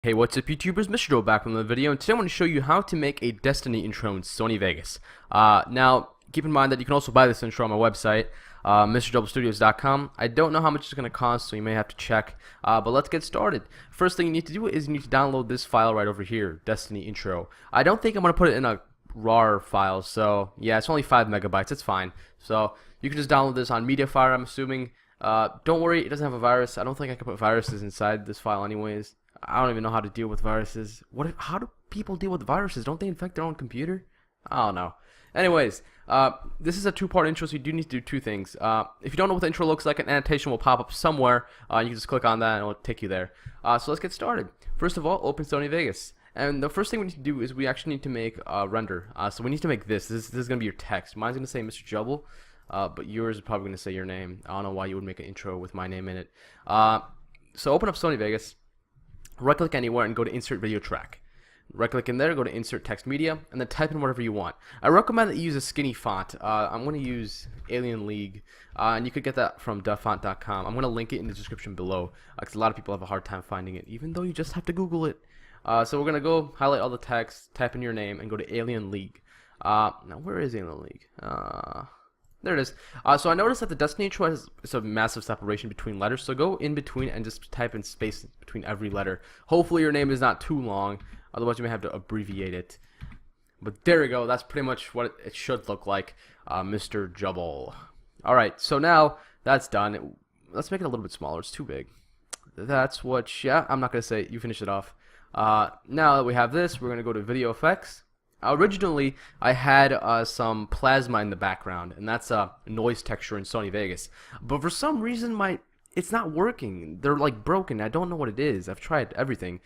Hey, what's up YouTubers, Mr. Joe back with another video, and today I'm going to show you how to make a Destiny intro in Sony Vegas. Now, keep in mind that you can also buy this intro on my website, AgoyTutor.TV. I don't know how much it's going to cost, so you may have to check, but let's get started. First thing you need to do is you need to download this file right over here, Destiny intro. I don't think I'm going to put it in a RAR file, so yeah, it's only 5 megabytes, it's fine. So you can just download this on MediaFire, I'm assuming. Don't worry, it doesn't have a virus. I don't think I can put viruses inside this file anyways. I don't even know how to deal with viruses. How do people deal with viruses? Don't they infect their own computer? I don't know. Anyways, this is a two-part intro, so you do need to do two things. If you don't know what the intro looks like, an annotation will pop up somewhere. You can just click on that and it will take you there. So let's get started. First of all, open Sony Vegas. And the first thing we need to do is we actually need to make a render. So we need to make this. This is going to be your text. Mine's going to say Mr. Jubble, but yours is probably going to say your name. I don't know why you would make an intro with my name in it. So open up Sony Vegas. Right click anywhere and go to insert video track. Right click in there, go to insert text media, and then type in whatever you want. I recommend that you use a skinny font. I'm going to use Alien League, and you could get that from duffont.com. I'm going to link it in the description below because a lot of people have a hard time finding it, even though you just have to Google it. So we're going to go highlight all the text, type in your name, and go to Alien League. Now where is Alien League? There it is. So I noticed that the Destiny intro has a massive separation between letters, so go in between and just type in space between every letter. Hopefully your name is not too long, otherwise you may have to abbreviate it. But there we go, that's pretty much what it should look like, Mr. Jubble. Alright, so now that's done. Let's make it a little bit smaller, it's too big. That's what, yeah, I'm not going to say it, you finish it off. Now that we have this, we're going to go to video effects. Originally, I had some plasma in the background, and that's a noise texture in Sony Vegas. But for some reason, it's not working. They're like broken. I don't know what it is. I've tried everything.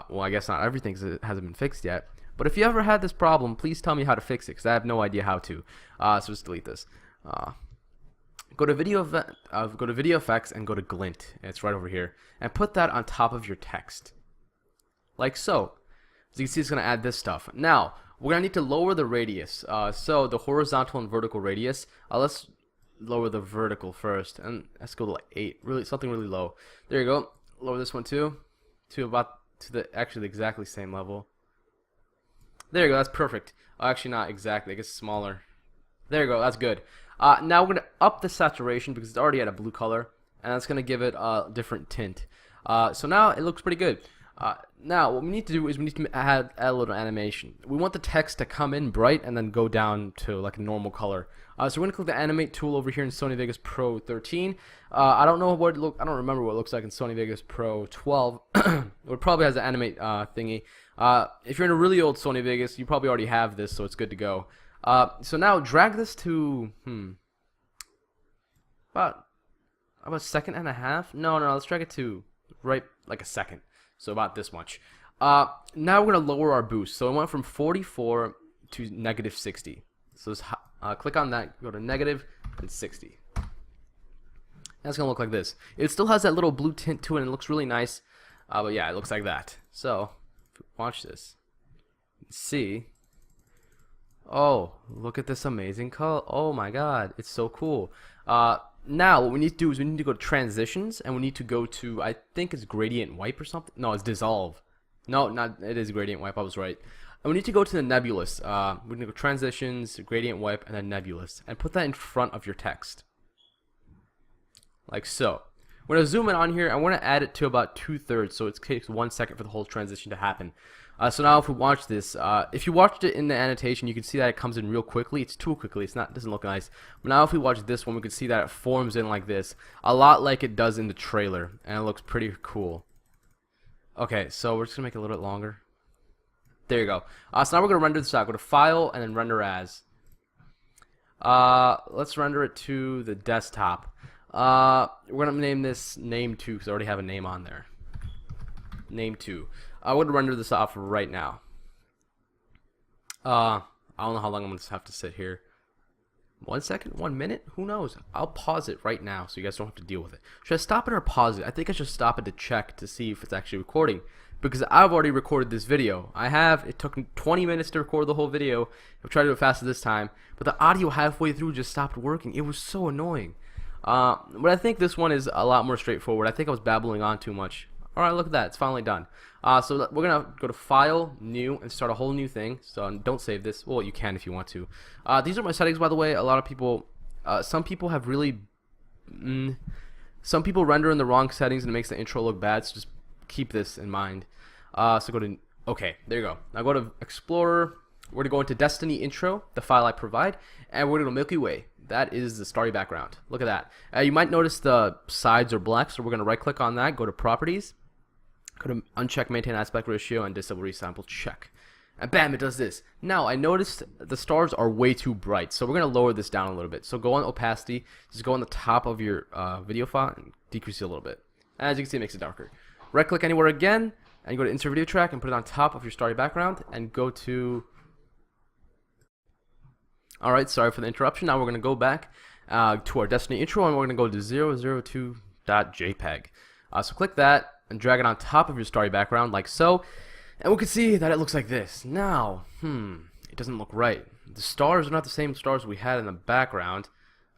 Well, I guess not everything, because it hasn't been fixed yet. But if you ever had this problem, please tell me how to fix it, because I have no idea how to. So just delete this. Go to video effects and go to glint. It's right over here, and put that on top of your text, like so. As you can see, it's going to add this stuff. Now, we're going to need to lower the radius. So the horizontal and vertical radius. Let's lower the vertical first. And let's go to like 8. Really, something really low. There you go. Lower this one too. To actually the exactly same level. There you go. That's perfect. Actually, not exactly. I guess smaller. There you go. That's good. Now we're going to up the saturation because it's already at a blue color. And that's going to give it a different tint. So now it looks pretty good. Now what we need to do is we need to add a little animation. We want the text to come in bright and then go down to like a normal color. So we're gonna click the animate tool over here in Sony Vegas Pro 13. I don't remember what it looks like in Sony Vegas Pro 12. It probably has the animate thingy. If you're in a really old Sony Vegas, you probably already have this, so it's good to go. So now drag this to about a second and a half. No, let's drag it to right like a second. So about this much. Now we're going to lower our boost. So it went from 44 to negative 60. So just, click on that, go to negative and 60. That's going to look like this. It still has that little blue tint to it and it looks really nice. But yeah, it looks like that. So, watch this. See. Oh, look at this amazing color. Oh my god, it's so cool. Now what we need to do is we need to go to transitions and we need to go to, I think it's gradient wipe or something. No, it's dissolve. No, it is gradient wipe. I was right. And we need to go to the nebulous. We're gonna go transitions, gradient wipe, and then nebulous, and put that in front of your text, like so. We're gonna zoom in on here. I want to add it to about 2/3, so it takes 1 second for the whole transition to happen. So now if we watch this, if you watched it in the annotation, you can see that it comes in real quickly. It's too quickly. It doesn't look nice. But now if we watch this one, we can see that it forms in like this, a lot like it does in the trailer, and it looks pretty cool. Okay, so we're just gonna make it a little bit longer. There you go. So now we're gonna render this out. Go to File and then Render As. Let's render it to the desktop. We're gonna name this Name 2 because I already have a name on there. Name 2. I would render this off right now. I don't know how long I'm going to have to sit here. 1 second? 1 minute? Who knows? I'll pause it right now so you guys don't have to deal with it. Should I stop it or pause it? I think I should stop it to check to see if it's actually recording. Because I've already recorded this video. It took 20 minutes to record the whole video. I've tried to do it faster this time. But the audio halfway through just stopped working. It was so annoying. But I think this one is a lot more straightforward. I think I was babbling on too much. Alright, look at that, it's finally done. So we're gonna go to File, New, and start a whole new thing. So don't save this. Well, you can if you want to. These are my settings, by the way. A lot of people, some people have really, some people render in the wrong settings and it makes the intro look bad. So just keep this in mind. So go to, okay, there you go. Now go to Explorer. We're gonna go into Destiny Intro, the file I provide, and we're gonna go Milky Way. That is the starry background. Look at that. You might notice the sides are black, so we're gonna right-click on that. Go to Properties. Go to Uncheck Maintain Aspect Ratio and Disable Resample. Check. And bam, it does this. Now, I noticed the stars are way too bright, so we're going to lower this down a little bit. So go on Opacity, just go on the top of your video file and decrease it a little bit. As you can see, it makes it darker. Right-click anywhere again, and go to Insert Video Track and put it on top of your starry background, and go to... Alright, sorry for the interruption. Now we're going to go back to our Destiny intro, and we're going to go to 002.jpg. So click that, and drag it on top of your starry background like so, and we can see that it looks like this. Now, it doesn't look right. The stars are not the same stars we had in the background.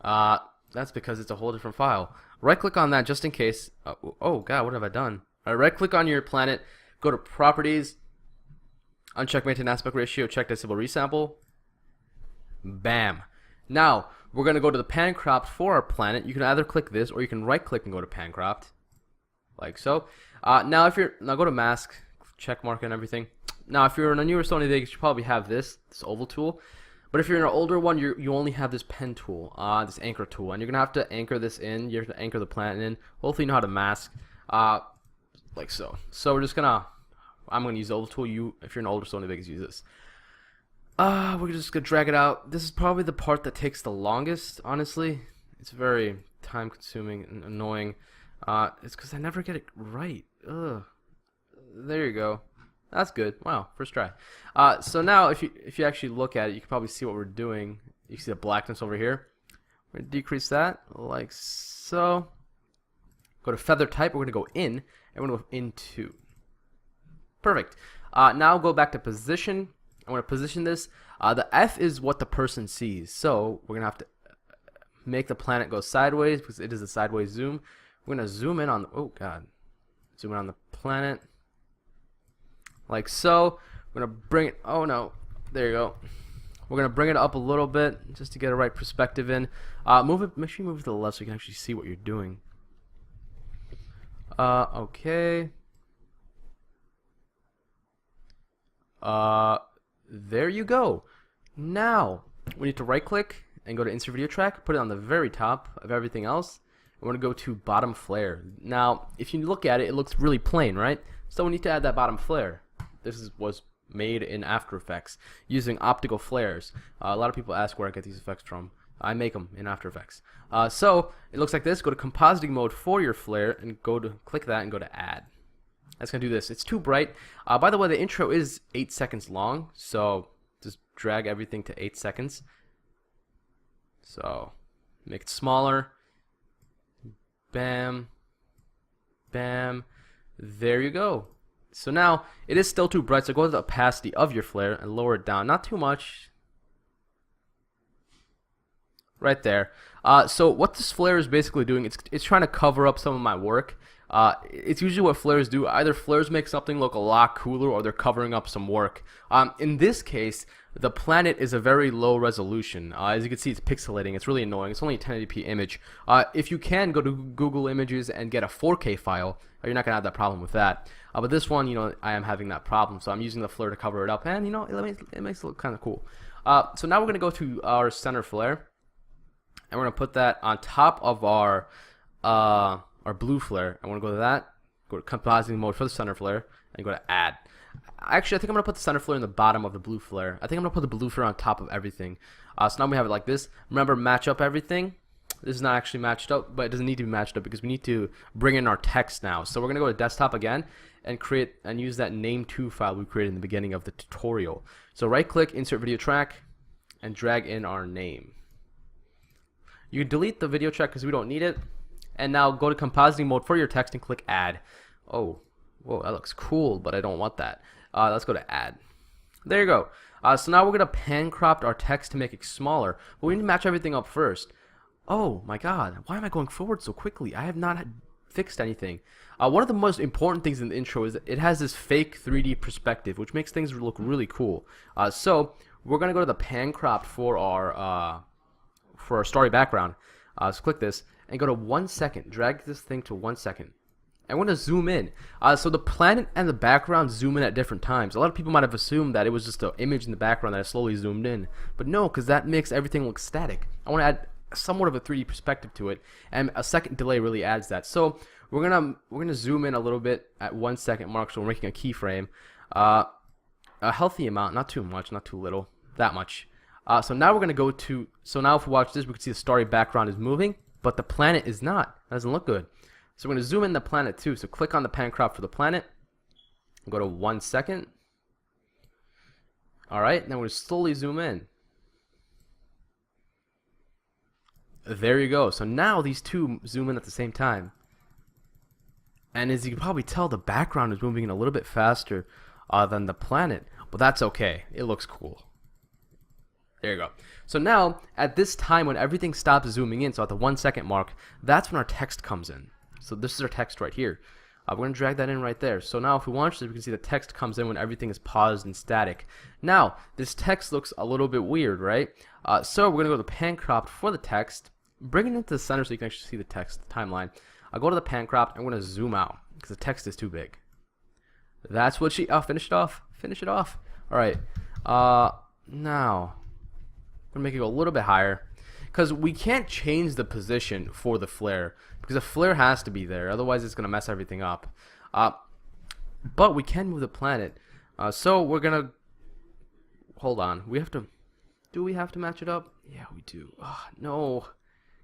That's because it's a whole different file. Right click on that just in case. Oh god, what have I done? Alright, right click on your planet, go to Properties, uncheck Maintain Aspect Ratio, check Disable Resample. Bam. Now we're gonna go to the pan cropped for our planet. You can either click this or you can right click and go to pan cropped. Like so. Now go to mask, check mark and everything. Now if you're in a newer Sony Vegas, you probably have this oval tool. But if you're in an older one, you only have this pen tool, this anchor tool, and you're gonna have to anchor this in. You have to anchor the planet in. Hopefully you know how to mask, like so. So I'm gonna use the oval tool. If you're an older Sony Vegas, use this. We're just gonna drag it out. This is probably the part that takes the longest. Honestly, it's very time consuming and annoying. It's because I never get it right. Ugh. There you go. That's good. Wow, first try. So now, if you actually look at it, you can probably see what we're doing. You see the blackness over here. We're gonna decrease that like so. Go to feather type. We're gonna go in, and we're gonna go into. Perfect. Now go back to position. I'm gonna position this. The F is what the person sees. So we're gonna have to make the planet go sideways because it is a sideways zoom. We're gonna zoom in on the, oh god, zoom in on the planet like so. We're gonna bring it, oh no, there you go. We're gonna bring it up a little bit just to get a right perspective in. Move it, make sure you move it to the left so you can actually see what you're doing. Okay. There you go. Now we need to right click and go to Insert Video Track, put it on the very top of everything else. We're going to go to bottom flare. Now, if you look at it, it looks really plain, right? So we need to add that bottom flare. This was made in After Effects using optical flares. A lot of people ask where I get these effects from. I make them in After Effects. So it looks like this. Go to compositing mode for your flare and go to click that and go to add. That's going to do this. It's too bright. By the way, the intro is 8 seconds long, so just drag everything to 8 seconds. So make it smaller. Bam, bam, there you go. So now it is still too bright, so go to the opacity of your flare and lower it down, not too much, right there. So what this flare is basically doing, it's trying to cover up some of my work. It's usually what flares do. Either flares make something look a lot cooler or they're covering up some work. In this case, the planet is a very low resolution. As you can see, it's pixelating. It's really annoying. It's only a 1080p image. If you can, go to Google Images and get a 4K file. You're not going to have that problem with that. But this one, I am having that problem. So I'm using the flare to cover it up. And, it makes it look kind of cool. So now we're going to go to our center flare. And we're going to put that on top of our blue flare. I want to go to that, go to compositing mode for the center flare, and go to add. Actually, I think I'm going to put the center flare in the bottom of the blue flare. I think I'm going to put the blue flare on top of everything. So now we have it like this. Remember, match up everything. This is not actually matched up, but it doesn't need to be matched up because we need to bring in our text now. So we're going to go to desktop again and create and use that name2 file we created in the beginning of the tutorial. So right click, insert video track, and drag in our name. You can delete the video track because we don't need it. And now go to compositing mode for your text and click add. Oh, whoa, that looks cool, but I don't want that. Let's go to add. There you go. So now we're going to pan crop our text to make it smaller. But we need to match everything up first. Oh my god, why am I going forward so quickly? I have not fixed anything. One of the most important things in the intro is that it has this fake 3D perspective, which makes things look really cool. So we're gonna go to the pan crop for our story background. So click this and go to 1 second. Drag this thing to 1 second. I want to zoom in. So the planet and the background zoom in at different times. A lot of people might have assumed that it was just an image in the background that I slowly zoomed in, but no, because that makes everything look static. I want to add somewhat of a 3D perspective to it, and a second delay really adds that. So we're gonna zoom in a little bit at 1 second mark. So we're making a keyframe, a healthy amount, not too much, not too little, that much. So now we're gonna go to. So now if we watch this, we can see the starry background is moving, but the planet is not. That doesn't look good. So we're gonna zoom in the planet too. So click on the pan crop for the planet. Go to 1 second. All right, now we're gonna slowly zoom in. There you go. So now these two zoom in at the same time. And as you can probably tell, the background is moving in a little bit faster than the planet. But that's okay. It looks cool. There you go. So now, at this time when everything stops zooming in, so at the 1 second mark, that's when our text comes in. So this is our text right here. We're going to drag that in right there. So now if we watch this, we can see the text comes in when everything is paused and static. Now, this text looks a little bit weird, right? So we're going to go to the pan crop for the text. Bring it into the center so you can actually see the text timeline. I'll go to the pan crop. I'm going to zoom out because the text is too big. That's what she. Oh, finish it off. Finish it off. All right. Now I'm gonna make it go a little bit higher because we can't change the position for the flare because the flare has to be there. Otherwise, it's gonna mess everything up. But we can move the planet. So we're gonna hold on. We have to. Do we have to match it up? Yeah, we do. Oh, no.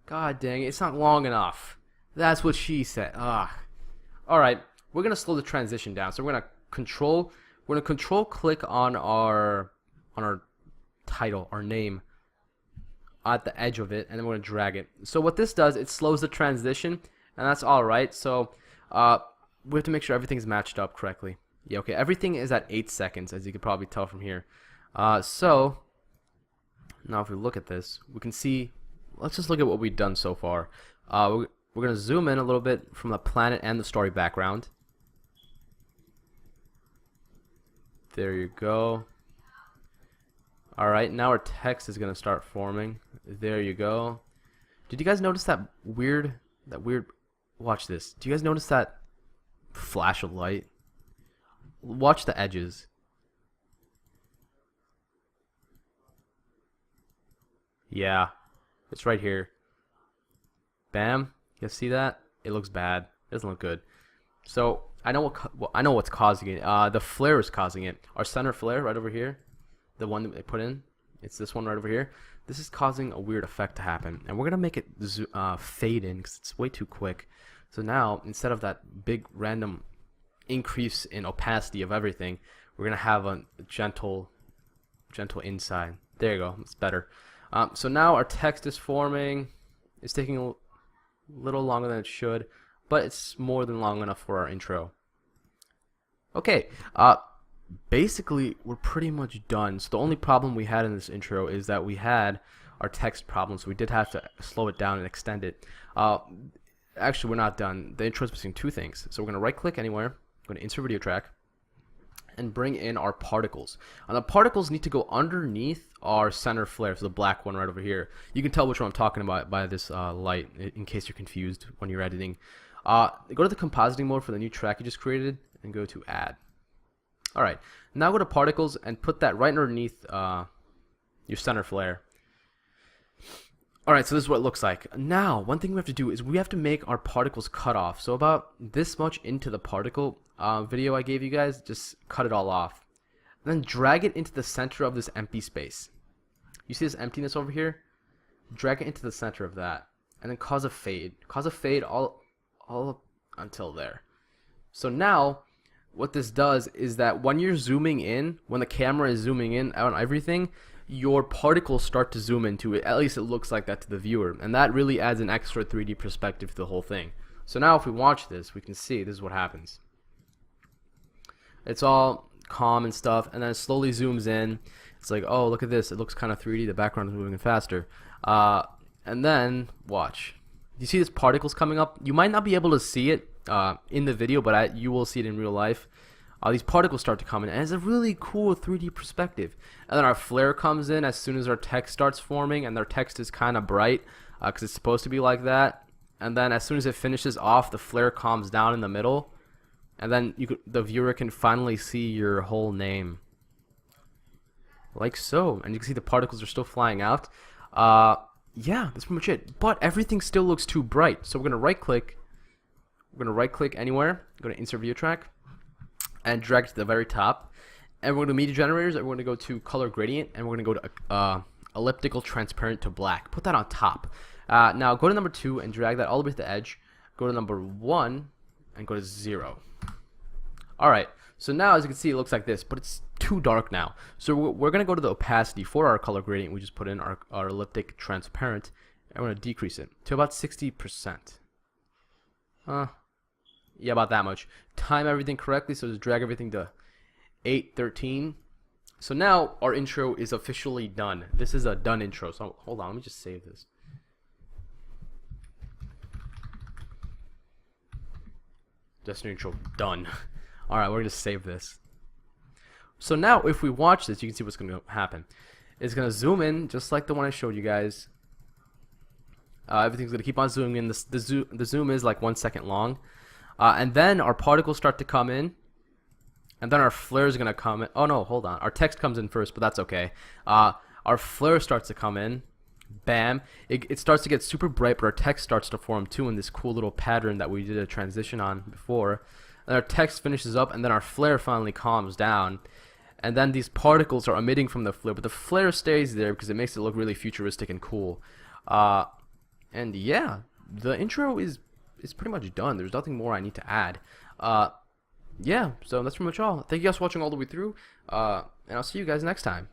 God dang it. It's not long enough. That's what she said. Alright. We're going to slow the transition down. So we're going to control click on our title, our name at the edge of it, and then we're going to drag it. So what this does, it slows the transition, and that's alright. So we have to make sure everything's matched up correctly. Yeah, okay. Everything is at 8 seconds, as you can probably tell from here. So now if we look at this, we can see. Let's just look at what we've done so far. We're going to zoom in a little bit from the planet and the story background. There you go. Alright, now our text is going to start forming. There you go. Did you guys notice that weird, watch this. Do you guys notice that flash of light? Watch the edges. Yeah. It's right here. Bam. You guys see that? It looks bad. It doesn't look good. So I know what's causing it. The flare is causing it. Our center flare right over here, the one that they put in, it's this one right over here. This is causing a weird effect to happen, and we're gonna make it fade in because it's way too quick. So now instead of that big random increase in opacity of everything, we're gonna have a gentle inside. There you go. It's better. So now our text is forming. It's taking a little longer than it should, but it's more than long enough for our intro. Okay, basically we're pretty much done. So the only problem we had in this intro is that we had our text problem, so we did have to slow it down and extend it. Actually, we're not done. The intro is missing two things. So we're going to right click anywhere, we're going to insert video track, and bring in our particles. And the particles need to go underneath our center flare, so the black one right over here. You can tell which one I'm talking about by this light, in case you're confused when you're editing. Go to the compositing mode for the new track you just created, and go to add. Alright, now go to particles and put that right underneath your center flare. Alright, so this is what it looks like. Now, one thing we have to do is we have to make our particles cut off. So about this much into the particle video I gave you guys, just cut it all off. And then drag it into the center of this empty space. You see this emptiness over here? Drag it into the center of that. And then cause a fade. Cause a fade all until there. So now, what this does is that when you're zooming in, when the camera is zooming in on everything, your particles start to zoom into it. At least it looks like that to the viewer. And that really adds an extra 3D perspective to the whole thing. So now if we watch this, we can see this is what happens. It's all calm and stuff, and then it slowly zooms in. It's like, oh, look at this. It looks kind of 3D. The background is moving faster. And then, watch. you see this particles coming up? You might not be able to see it in the video, but you will see it in real life. These particles start to come in, and it's a really cool 3D perspective. And then our flare comes in as soon as our text starts forming, and our text is kind of bright because it's supposed to be like that. And then as soon as it finishes off, the flare calms down in the middle, and then the viewer can finally see your whole name, like so. And you can see the particles are still flying out. Yeah, that's pretty much it. But everything still looks too bright, so we're gonna right click. We're gonna right click anywhere. Go to Insert View Track and drag to the very top, and we're going to media generators, and we're going to go to color gradient, and we're going to go to elliptical transparent to black. Put that on top. Now go to number 2 and drag that all the way to the edge. Go to number 1 and go to 0. Alright, so now as you can see it looks like this, but it's too dark now. So we're going to go to the opacity for our color gradient. We just put in our elliptic transparent, and we're going to decrease it to about 60%. Yeah, about that much. Time everything correctly, so just drag everything to 8:13. So now our intro is officially done. This is a done intro. So hold on, let me just save this. Destiny intro done. Alright, we're gonna save this. So now if we watch this, you can see what's gonna happen. It's gonna zoom in just like the one I showed you guys. Everything's gonna keep on zooming in. The zoom is like 1 second long. And then our particles start to come in, and then our flare is gonna come in. Oh no, hold on. Our text comes in first, but that's okay. Our flare starts to come in. Bam! It starts to get super bright, but our text starts to form too in this cool little pattern that we did a transition on before. And our text finishes up, and then our flare finally calms down. And then these particles are emitting from the flare, but the flare stays there because it makes it look really futuristic and cool. And yeah, the intro is pretty much done. There's nothing more I need to add. Yeah, so that's pretty much all. Thank you guys for watching all the way through, and I'll see you guys next time.